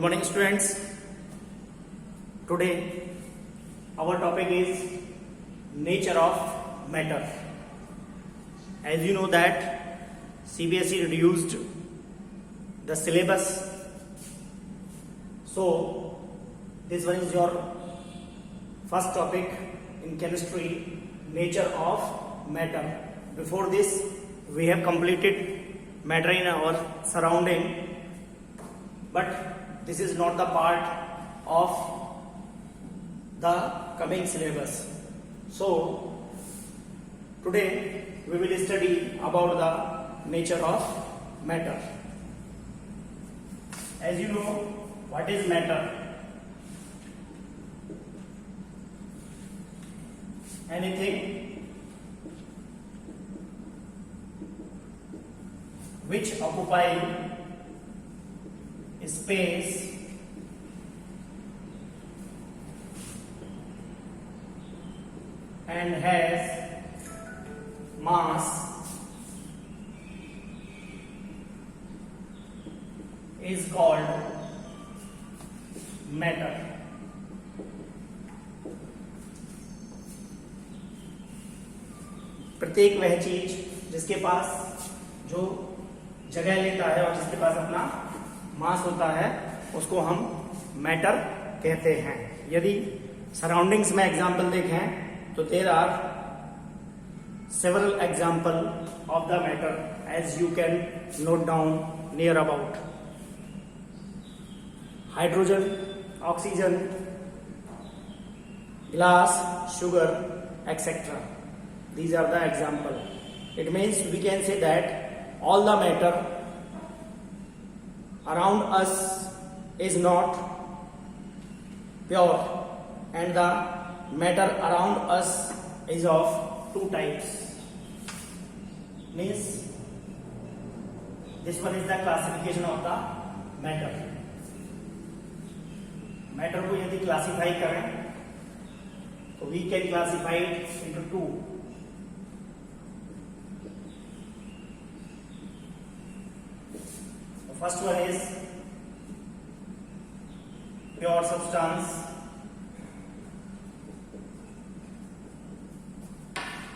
morning students. Today our topic is nature of matter. As you know that CBSE reduced the syllabus, so this one is your first topic in chemistry, nature of matter. Before this we have completed matter in our surrounding, but this is not the part of the coming syllabus. So today we will study about the nature of matter. As you know, what is matter? Anything which occupy space and has mass is called matter. प्रत्येक वह चीज जिसके पास जो जगह लेता है और जिसके पास अपना मास होता है उसको हम मैटर कहते हैं. यदि सराउंडिंग्स में एग्जाम्पल देखें तो there are several example of the matter as you can note down near about. Hydrogen, oxygen, glass, sugar, etc. These are the example. It means we can say that all the matter around us is not pure and the matter around us is of two types. Means this one is the classification of the matter. Matter को यदि classify करें so we can classify it into two. The first one is pure substance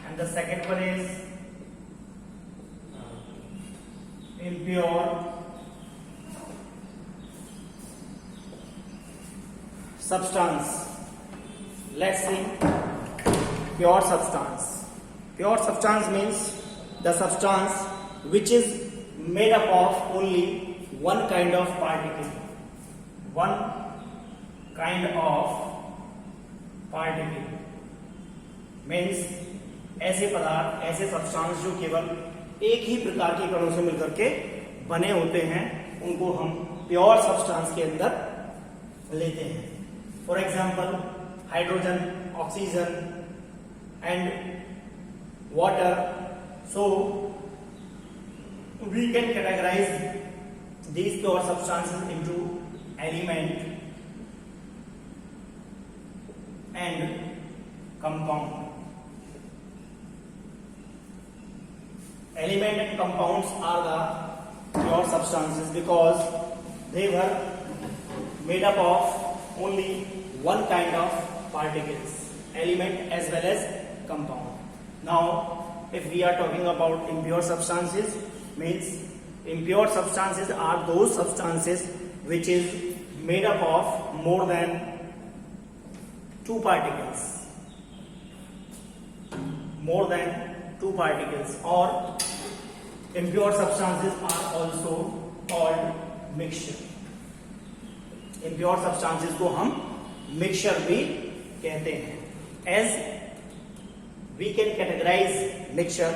and the second one is impure substance. Let's see pure substance. Pure substance means the substance which is made up of only one kind of particle. One kind of particle means ऐसे पदार्थ, ऐसे substance जो केवल एक ही प्रकार के कणों से मिलकर के बने होते हैं उनको हम प्योर सब्सटेंस के अंदर लेते हैं. For example hydrogen, oxygen and water. So we can categorize these pure substances into element and compound. Element and compounds are the pure substances because they were made up of only one kind of particles, element as well as compound. Now if we are talking about impure substances, means impure substances are those substances which is made up of more than two particles, more than two particles, or impure substances are also called mixture. Impure substances को हम mixture भी कहते हैं. As we can categorize mixture,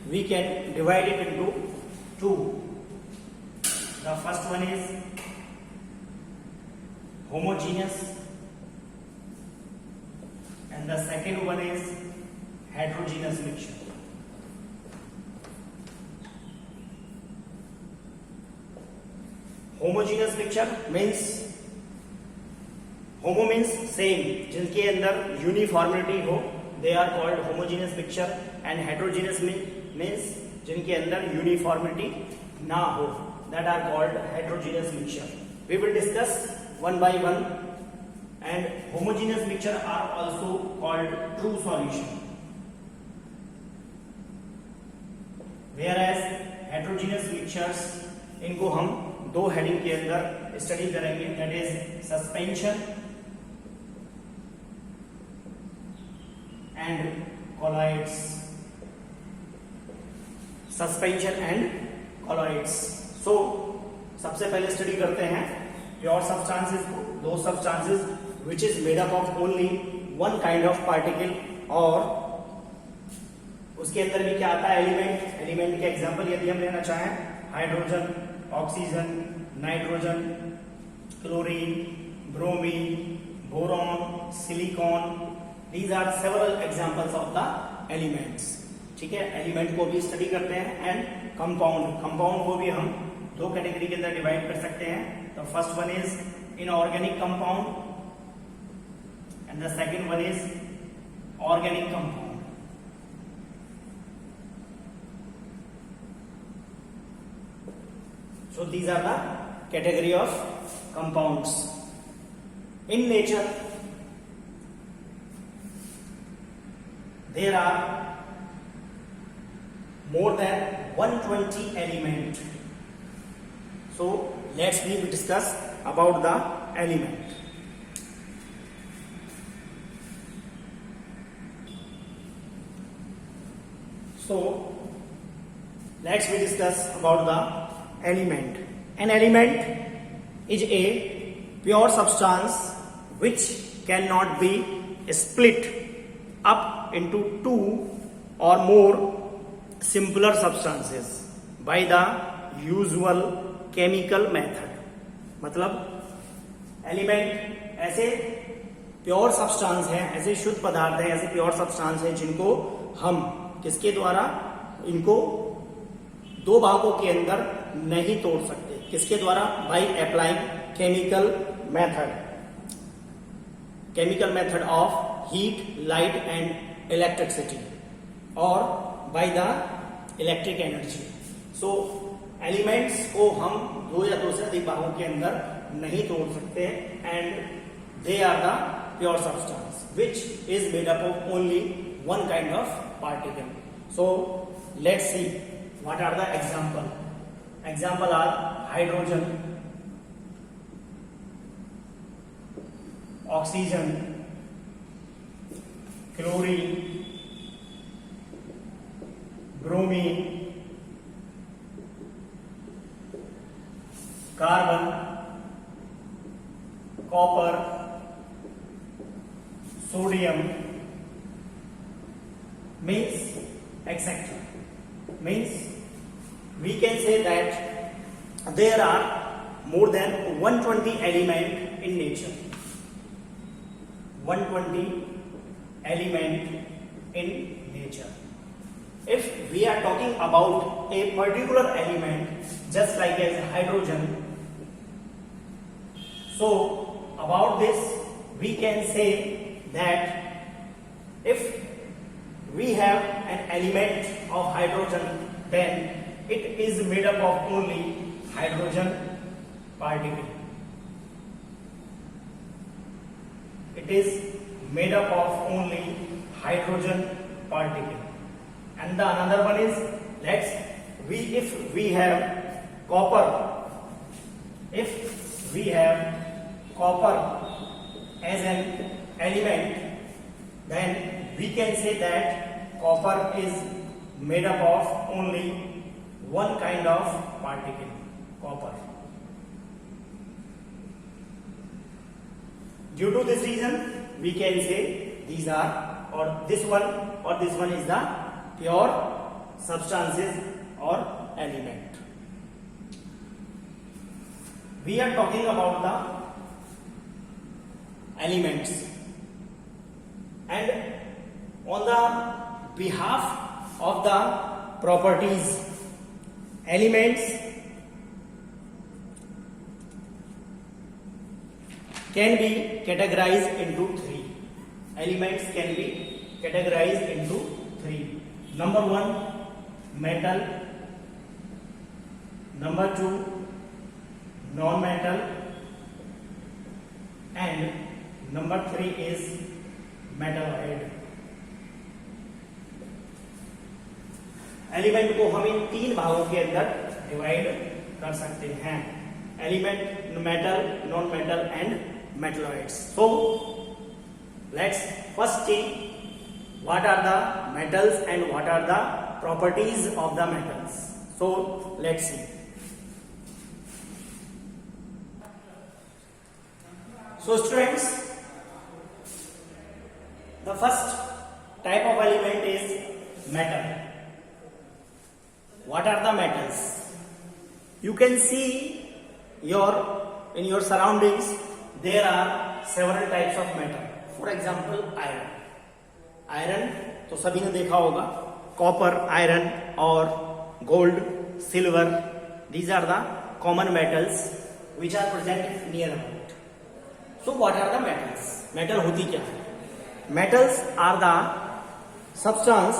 we can divide it into two. The first one is homogeneous and the second one is heterogeneous mixture. Homogeneous mixture means homo means same, जिनके अंदर uniformity हो, they are called homogeneous mixture, and heterogeneous means जिनके अंदर uniformity ना हो, that are called heterogeneous mixture. We will discuss one by one. And homogeneous mixture are also called true solution. Whereas heterogeneous mixtures, इनको हम दो heading के अंदर study करेंगे, that is suspension and colloids. Suspension and colloids. So सबसे पहले study करते हैं प्योर सब्सटेंसेस को. दो substances which is made up of only one kind of particle. और उसके अंदर भी क्या आता है? एलिमेंट. एलिमेंट के एग्जांपल यदि हम लेना चाहें, hydrogen, oxygen, nitrogen, chlorine, bromine, boron, silicon. These are several examples of the elements. ठीक है, एलिमेंट को भी स्टडी करते हैं. And compound. कंपाउंड को भी हम दो कैटेगरी के अंदर डिवाइड कर सकते हैं. तो first one is inorganic compound and the second one is organic compound. So these are the category of compounds. In nature there are more than 120 elements. So let's discuss about the element. So let's discuss about the element. An element is a pure substance which cannot be split up into two or more simpler substances by the usual chemical method. मतलब element ऐसे pure substance हैं, ऐसे शुद्ध पदार्थ हैं, ऐसे pure substance हैं जिनको हम किसके द्वारा, इनको दो भागों के अंदर नहीं तोड़ सकते. किसके द्वारा? By applying chemical method. Chemical method of heat, light and electricity, और by the electric energy. So elements को हम दो या दो से अधिक भागों के अंदर नहीं तोड़ सकते. And they are the pure substance which is made up of only one kind of particle. So let's see what are the example. Example are hydrogen, oxygen, chlorine, bromine, carbon, copper, sodium, means etc. Means we can say that there are more than 120 elements in nature. 120 element in nature. If we are talking about a particular element just like as hydrogen, so about this we can say that if we have an element of hydrogen, then it is made up of only hydrogen particle. It is made up of only hydrogen particle. And the another one is, if we have copper, if we have copper as an element, then we can say that copper is made up of only one kind of particle, copper. Due to this reason, we can say these are, or this one is the pure substances or element. We are talking about the elements, and on the behalf of the properties, elements can be categorized into three. Elements can be categorized into three. Number one, metal. Number two, non-metal, and number 3 is metalloid. Element को हम इन 3 भागों के अंदर divide कर सकते हैं, element, metal, non metal and metalloids. So let's first see what are the metals and what are the properties of the metals. So let's see. So students, the first type of element is metal. What are the metals? You can see in your surroundings there are several types of metal. For example, iron. Iron तो सभी ने देखा होगा, copper, iron और gold, silver. These are the common metals which are present near about. So what are the metals? Metal होती क्या है? Metals are the substance,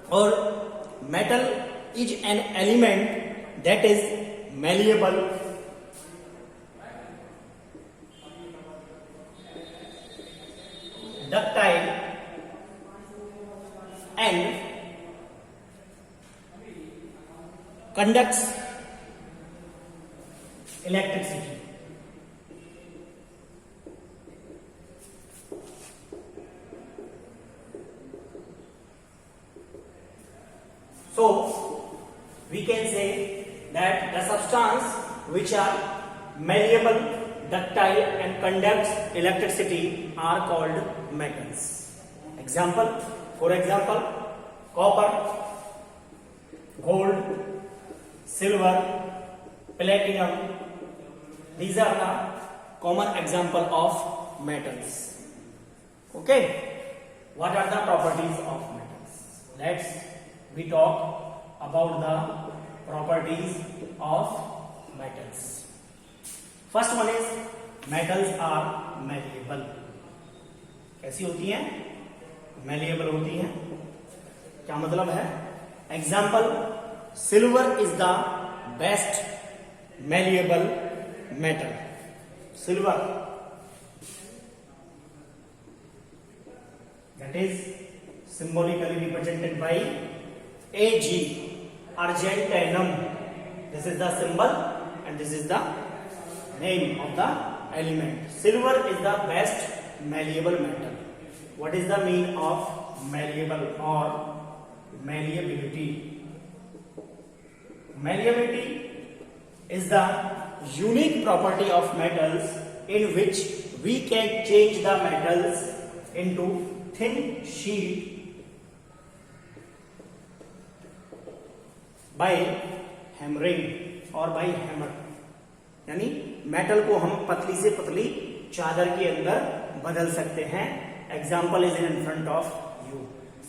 or metal is an element that is malleable, ductile, and conducts electricity. So we can say that the substance which are malleable, ductile and conducts electricity are called metals. Example, for example, copper, gold, silver, platinum. These are the common example of metals. Okay, what are the properties of metals? Let's we talk about the properties of metals. First one is metals are malleable. कैसी होती हैं? Malleable होती हैं. क्या मतलब है? Example, silver is the best malleable metal. Silver, that is symbolically represented by Ag, argentinum. This is the symbol and this is the name of the element. Silver is the best malleable metal. What is the meaning of malleable or malleability? Malleability is the unique property of metals in which we can change the metals into thin sheet by hammering or by hammer. यानी metal को हम पतली से पतली चादर के अंदर बदल सकते हैं. Example is in front of you.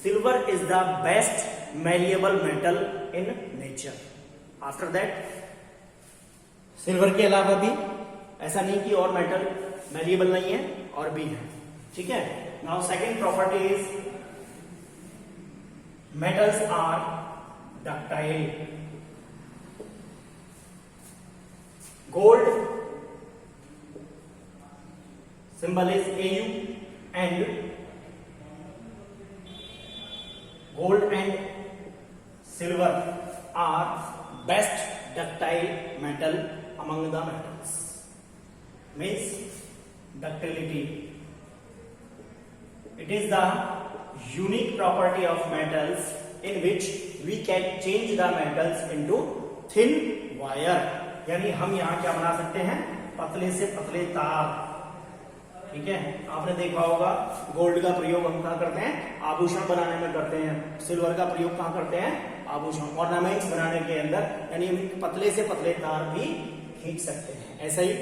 Silver is the best malleable metal in nature. After that silver के अलावा भी ऐसा नहीं कि और मेटल मैलिएबल नहीं है, और भी है. ठीक है. Now second property is metals are ductile. Gold symbol is Au, and gold and silver are best ductile metal among the metals. Means ductility. It is the unique property of metals in which we can change the metals into thin wire. यानी हम यहाँ क्या बना सकते हैं? पतले से पतले तार. ठीक है. आपने देखा होगा गोल्ड का प्रयोग हम कहाँ करते हैं? आभूषण बनाने में करते हैं. सिल्वर का प्रयोग कहाँ करते हैं? आभूषण, ऑर्नामेंट्स बनाने के अंदर. यानी हम पतले से पतले तार भी खींच सकते हैं. ऐसा ही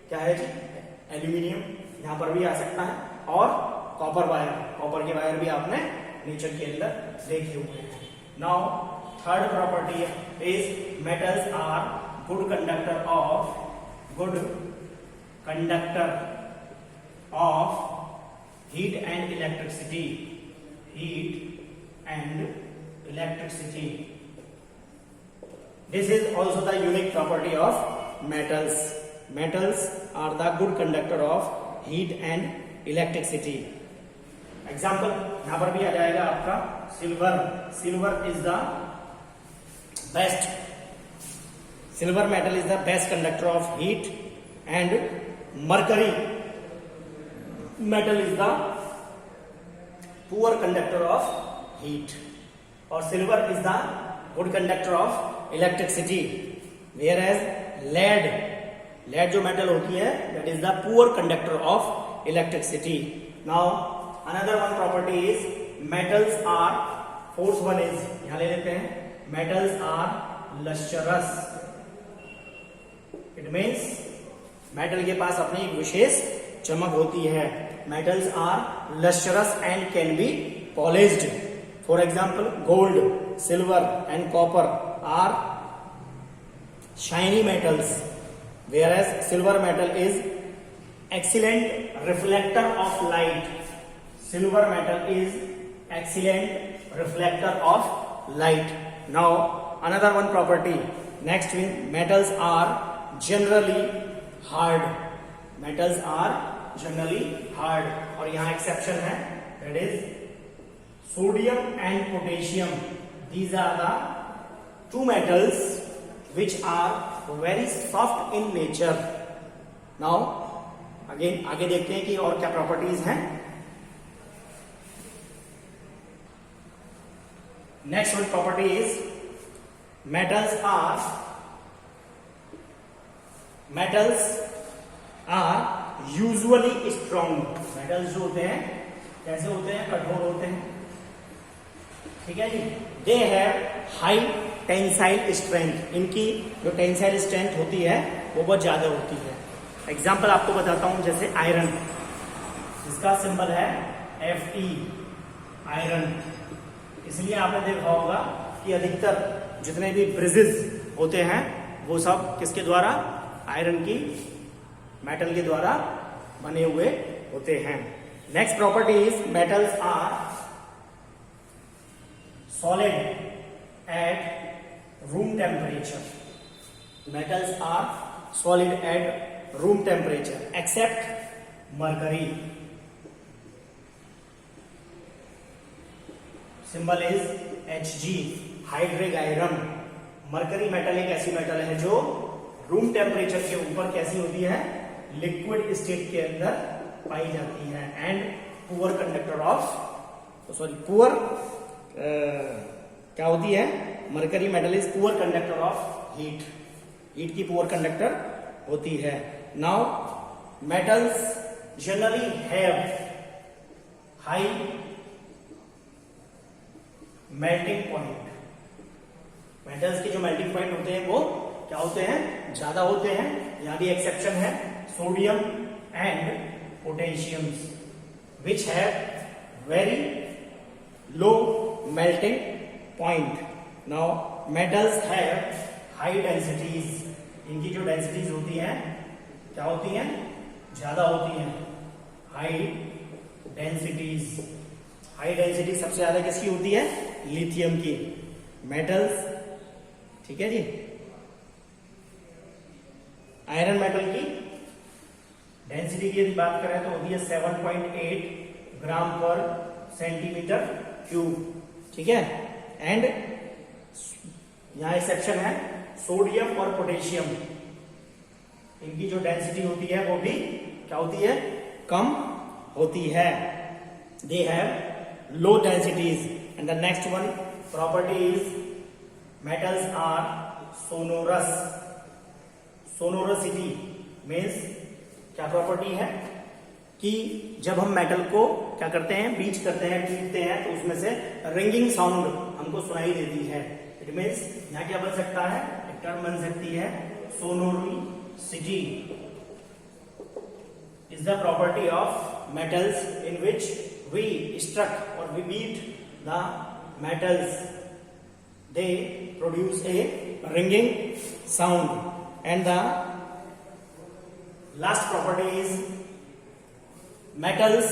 क्या है जी? एल्यूमिनियम यहाँ पर भी आ सकता है, और कॉपर वायर, कॉपर के वायर भी आपने नेचर के अंदर देखे हुए हैं. Now third property is metals are good conductor of heat and electricity. Heat and electricity. This is also the unique property of metals. Metals are the good conductor of heat and electricity. Example यहाँ पर भी आ जाएगा आपका silver. Silver is the best. Silver metal is the best conductor of heat, and mercury metal is the poor conductor of heat. Or silver is the good conductor of electricity, whereas lead जो metal होती है that is the poor conductor of electricity. Now another one property is metals are, fourth one is यहाँ ले लेते हैं, metals are lustrous. It means metal के पास अपनी एक विशेष चमक होती है. Metals are lustrous and can be polished. For example, gold, silver and copper are shiny metals, whereas silver metal is excellent reflector of light. Silver metal is excellent reflector of light. Now another one property, next one, metals are generally hard. Metals are generally hard. और यहाँ exception है, that is sodium and potassium. These are the two metals which are very soft in nature. Now again आगे देखते हैं कि और क्या properties हैं. Next one property is metals are usually strong. Metals जो होते हैं कैसे होते हैं, कठोर होते हैं, ठीक है जी. They have high tensile strength. इनकी जो टेंसाइल स्ट्रेंथ होती है वो बहुत ज्यादा होती है. एग्जाम्पल आपको बताता हूं, जैसे आयरन, इसका सिंबल है Fe, आयरन. इसलिए आपने देखा होगा कि अधिकतर जितने भी ब्रिजेस होते हैं वो सब किसके द्वारा, आयरन की, मेटल के द्वारा बने हुए होते हैं. Next property is metals are solid at room temperature. Metals are solid at room temperature except mercury. Symbol is Hg, hydric iron. Mercury metal एक ऐसी मेटल है जो रूम टेम्परेचर के ऊपर कैसी होती है, लिक्विड स्टेट के अंदर पाई जाती है. And poor conductor of, poor क्या होती है, mercury metal is poor conductor of heat. Heat की पुअर कंडक्टर होती है. Now metals generally have high melting point. Metals के जो मेल्टिंग पॉइंट होते हैं वो क्या होते हैं, ज्यादा होते हैं. यहां भी एक्सेप्शन है, sodium and potassium, which have very low melting point. Now metals have high densities. इनकी जो densities होती हैं क्या होती हैं, ज्यादा होती हैं. High densities. High density सबसे ज्यादा किसकी होती है, लिथियम की. metals, ठीक है जी. आयरन मेटल की डेंसिटी की यदि बात करें तो होती है 7.8 ग्राम पर सेंटीमीटर क्यूब, ठीक है. एंड यहां एक्सेप्शन है सोडियम और पोटेशियम. इनकी जो डेंसिटी होती है वो भी क्या होती है, कम होती है. They have low densities. And the next one property is metals are sonorous. Sonority means क्या प्रॉपर्टी है कि जब हम मेटल को क्या करते हैं, बीच करते हैं, पीटते हैं, तो उसमें से रिंगिंग साउंड हमको सुनाई देती है. इट मीन्स यहाँ क्या बन सकता है, एक टर्म बन सकती है sonority. Is the property of metals in which we struck और we beat the metals, they produce a ringing sound. And the last property is metals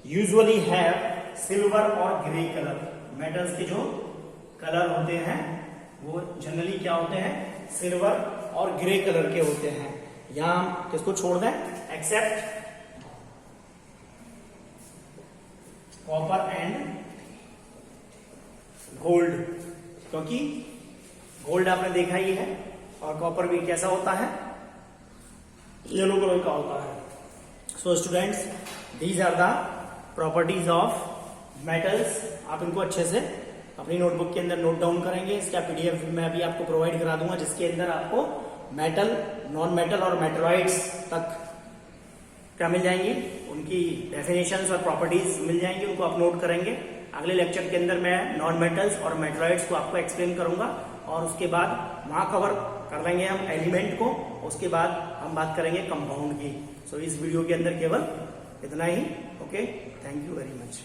usually have silver और ग्रे कलर. मेटल्स के जो colour होते हैं वो generally क्या होते हैं, सिल्वर और ग्रे कलर के होते हैं। यहां हम किसको छोड़ दें, एक्सेप्ट कॉपर एंड गोल्ड, क्योंकि गोल्ड आपने देखा ही है और कॉपर भी कैसा होता है, येलो कलर का होता है। So students, these are the properties of metals. आप इनको अच्छे से अपनी नोटबुक के अंदर नोट डाउन करेंगे। इसका पीडीएफ मैं अभी आपको प्रोवाइड करा दूंगा, जिसके अंदर आपको मेटल, नॉन मेटल और मेटलॉइड्स तक क्या मिल जाएंगे, उनकी डेफिनेशंस और प्रॉपर्टीज मिल जाएंगी, उनको आप नोट करेंगे। अगले लेक्चर के अंदर मैं नॉन मेटल्स और मेटलॉइड्स को आपको एक्सप्लेन करूंगा और उसके बाद वहां कवर कर लेंगे हम एलिमेंट को, उसके बाद हम बात करेंगे कंपाउंड की। सो इस वीडियो के अंदर केवल इतना ही। Okay, thank you very much.